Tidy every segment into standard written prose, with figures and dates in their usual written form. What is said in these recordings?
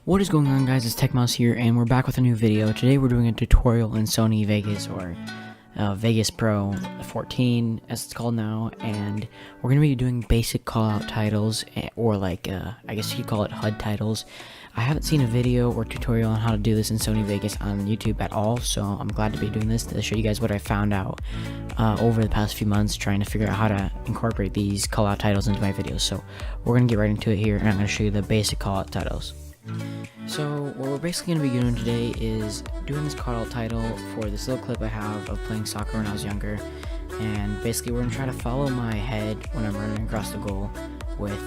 What is going on, guys? It's TechMouse here, and we're back with a new video. Today we're doing a tutorial in Sony Vegas, or Vegas Pro 14 as it's called now, and we're going to be doing basic callout titles, or like I guess you could call it HUD titles. I haven't seen a video or tutorial on how to do this in Sony Vegas on YouTube at all, so I'm glad to be doing this to show you guys what I found out over the past few months trying to figure out how to incorporate these callout titles into my videos. So we're going to get right into it here, and I'm going to show you the basic callout titles. So what we're basically going to be doing today is doing this callout title for this little clip I have of playing soccer when I was younger, and basically we're going to try to follow my head when I'm running across the goal with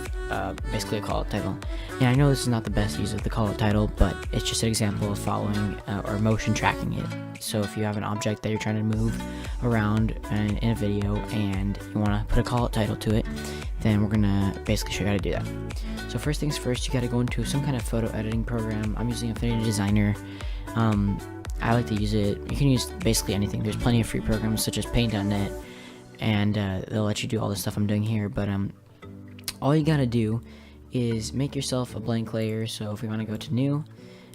basically a callout title. And I know this is not the best use of the callout title, but it's just an example of following or motion tracking it. So if you have an object that you're trying to move around in a video and you want to put a callout title to it, then we're gonna basically show you how to do that. So first things first, you got to go into some kind of photo editing program. I'm using Affinity Designer. I like to use it. You can use basically anything. There's plenty of free programs such as Paint.net, and they'll let you do all the stuff I'm doing here. But all you gotta do is make yourself a blank layer. So if we want to go to new,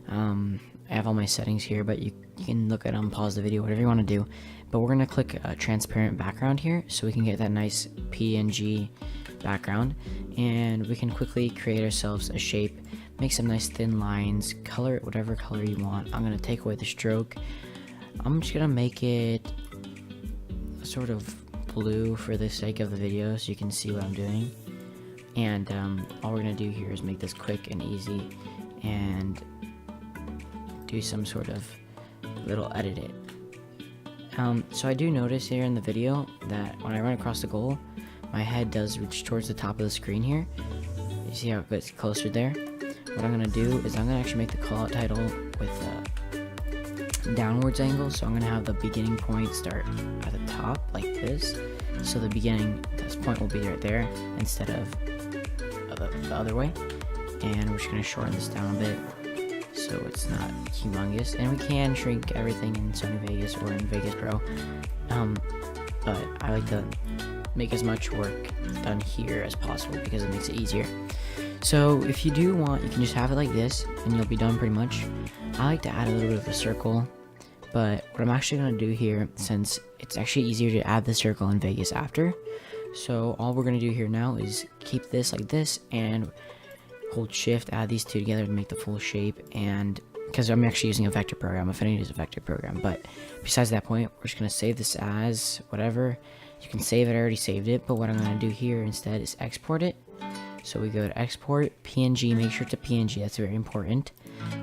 I have all my settings here, but you can look at them, pause the video, whatever you want to do. But we're gonna click a transparent background here so we can get that nice PNG background, and we can quickly create ourselves a shape, make some nice thin lines, color it whatever color you want. I'm gonna take away the stroke. I'm just gonna make it sort of blue for the sake of the video so you can see what I'm doing. And all we're gonna do here is make this quick and easy and do some sort of little edit it. So I do notice here in the video that when I run across the goal, my head does reach towards the top of the screen here. You see how it gets closer there? What I'm going to do is I'm going to actually make the callout title with a downwards angle. So I'm going to have the beginning point start at the top like this. So the beginning, this point will be right there instead of the other way. And we're just going to shorten this down a bit so it's not humongous. And we can shrink everything in Sony Vegas or in Vegas Pro. But I like to make as much work done here as possible because it makes it easier. So if you do want, you can just have it like this and you'll be done pretty much. I like to add a little bit of a circle, but what I'm actually going to do here, since it's actually easier to add the circle in Vegas after, so all we're going to do here now is keep this like this and hold shift, add these two together to make the full shape. And because I'm actually using a vector program, Affinity is a vector program, but besides that point, we're just going to save this as whatever. You can save it, I already saved it, but what I'm going to do here instead is export it. So we go to export, PNG, make sure it's a PNG, that's very important.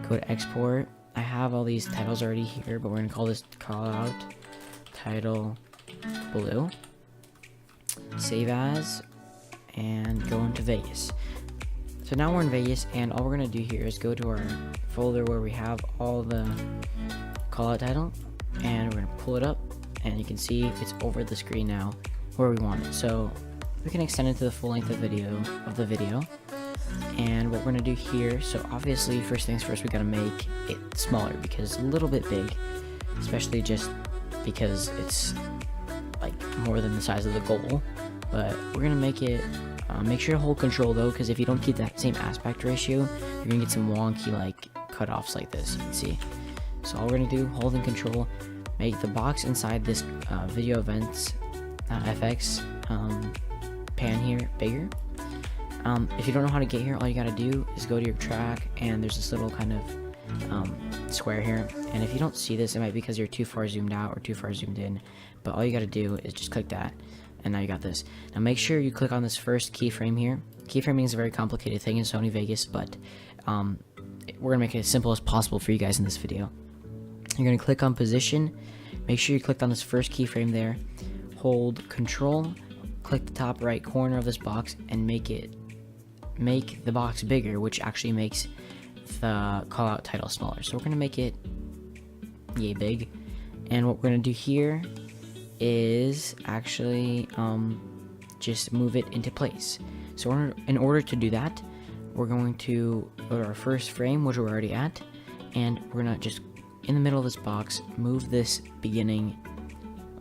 Go to export. I have all these titles already here, but we're going to call this callout title blue. Save as, and go into Vegas. So now we're in Vegas, and all we're going to do here is go to our folder where we have all the callout title, and we're going to pull it up. And you can see it's over the screen now where we want it. So we can extend it to the full length of the video. And what we're gonna do here, so obviously first things first, we gotta make it smaller because it's a little bit big, especially just because it's like more than the size of the goal. But we're gonna make it make sure to hold control though, because if you don't keep that same aspect ratio, you're gonna get some wonky like cutoffs like this. You can see. So all we're gonna do, holding control, make the box inside this video events FX pan here bigger. If you don't know how to get here, all you gotta do is go to your track, and there's this little kind of square here. And if you don't see this, it might be because you're too far zoomed out or too far zoomed in. But all you gotta do is just click that, and now you got this. Now make sure you click on this first keyframe here. Keyframing is a very complicated thing in Sony Vegas, but we're gonna make it as simple as possible for you guys in this video. You're going to click on position, make sure you clicked on this first keyframe there, hold control, click the top right corner of this box, and make the box bigger, which actually makes the callout title smaller. So we're going to make it yay big, and what we're going to do here is actually just move it into place. So in order to do that, we're going to go to our first frame, which we're already at, and we're going to just in the middle of this box move this beginning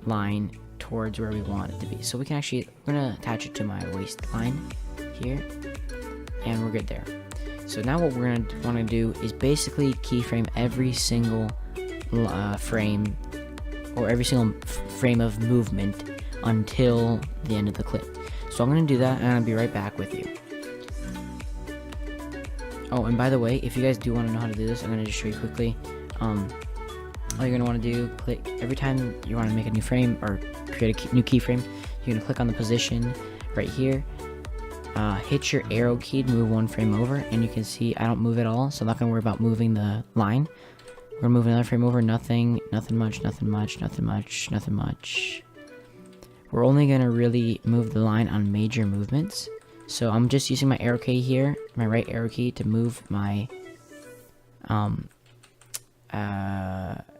line towards where we want it to be. So we can actually, we're gonna attach it to my waistline here, and we're good there. So now what we're going to want to do is basically keyframe every single frame, or every single frame of movement until the end of the clip. So I'm going to do that, and I'll be right back with you. Oh, and by the way, if you guys do want to know how to do this, I'm going to just show you quickly. All you're going to want to do, click every time you want to make a new frame or create a new keyframe, you're going to click on the position right here, hit your arrow key to move one frame over, and you can see I don't move at all, so I'm not going to worry about moving the line. We're going to move another frame over, nothing much. We're only going to really move the line on major movements. So I'm just using my arrow key here, my right arrow key, to move my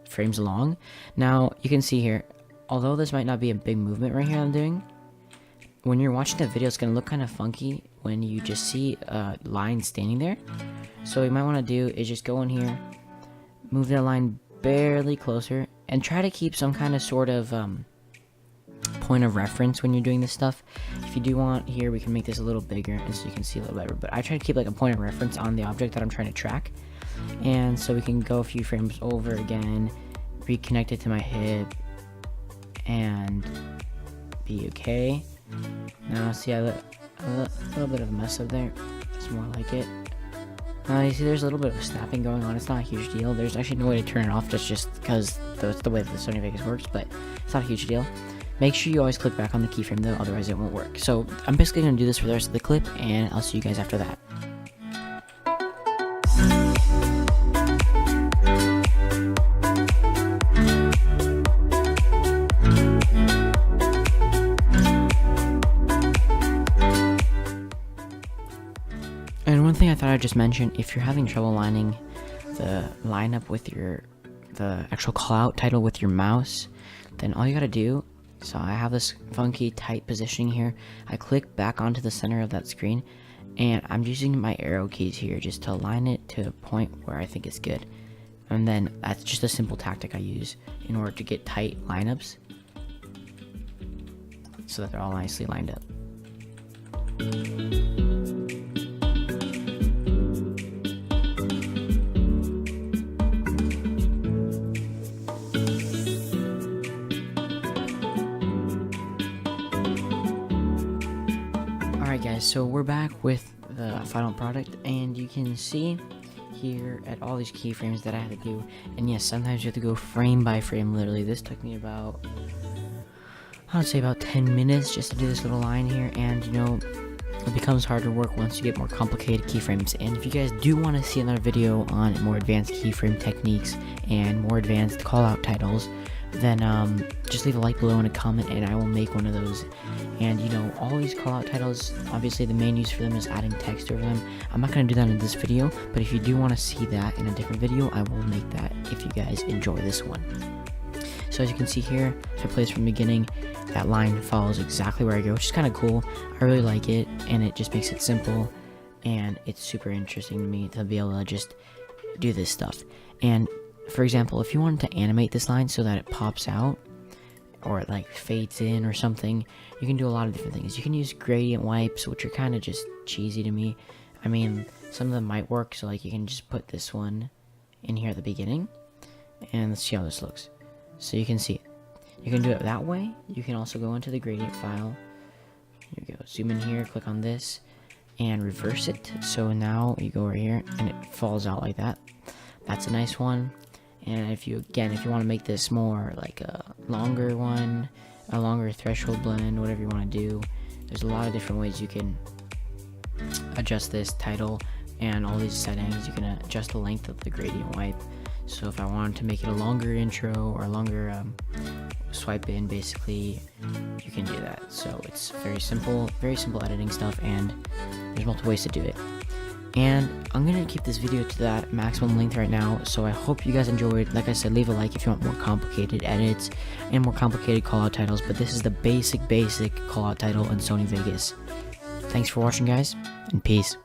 frames along. Now you can see here, although this might not be a big movement right here I'm doing, when you're watching the video, it's going to look kind of funky when you just see a line standing there. So what you might want to do is just go in here, move that line barely closer, and try to keep some kind of sort of point of reference when you're doing this stuff. If you do want, here we can make this a little bigger and so you can see a little better, but I try to keep like a point of reference on the object that I'm trying to track. And so we can go a few frames over again, reconnect it to my hip, and be okay. Now see, I let a little bit of a mess up there. It's more like it. You see there's a little bit of snapping going on. It's not a huge deal. There's actually no way to turn it off, just because that's the way that the Sony Vegas works, but it's not a huge deal. Make sure you always click back on the keyframe though, otherwise it won't work. So I'm basically going to do this for the rest of the clip, and I'll see you guys after that. And one thing I thought I'd just mention, if you're having trouble lining the lineup with the actual callout title with your mouse, then all you gotta do, so I have this funky tight positioning here, I click back onto the center of that screen, and I'm using my arrow keys here just to align it to a point where I think it's good. And then that's just a simple tactic I use in order to get tight lineups so that they're all nicely lined up. Alright guys, so we're back with the final product, and you can see here at all these keyframes that I had to do. And yes, sometimes you have to go frame by frame, literally. This took me about, I would say about 10 minutes just to do this little line here, and you know, it becomes harder work once you get more complicated keyframes. And if you guys do want to see another video on more advanced keyframe techniques and more advanced callout titles, then just leave a like below and a comment, and I will make one of those. And you know, all these callout titles, obviously the main use for them is adding text over them. I'm not going to do that in this video, but if you do want to see that in a different video, I will make that if you guys enjoy this one. So as you can see here, if I play this from the beginning, that line follows exactly where I go, which is kind of cool. I really like it, and it just makes it simple, and it's super interesting to me to be able to just do this stuff. And for example, if you wanted to animate this line so that it pops out, or it like fades in or something, you can do a lot of different things. You can use gradient wipes, which are kind of just cheesy to me. I mean, some of them might work, so like you can just put this one in here at the beginning, and let's see how this looks. So you can see it. You can do it that way. You can also go into the gradient file. Here we go. Zoom in here, click on this, and reverse it. So now you go over here, and it falls out like that. That's a nice one. And if you want to make this more like a longer one, a longer threshold blend, whatever you want to do, there's a lot of different ways you can adjust this title and all these settings. You can adjust the length of the gradient wipe. So if I wanted to make it a longer intro or a longer swipe in, basically, you can do that. So it's very simple editing stuff, and there's multiple ways to do it. And I'm going to keep this video to that maximum length right now, so I hope you guys enjoyed. Like I said, leave a like if you want more complicated edits and more complicated callout titles, but this is the basic callout title in Sony Vegas. Thanks for watching, guys, and peace.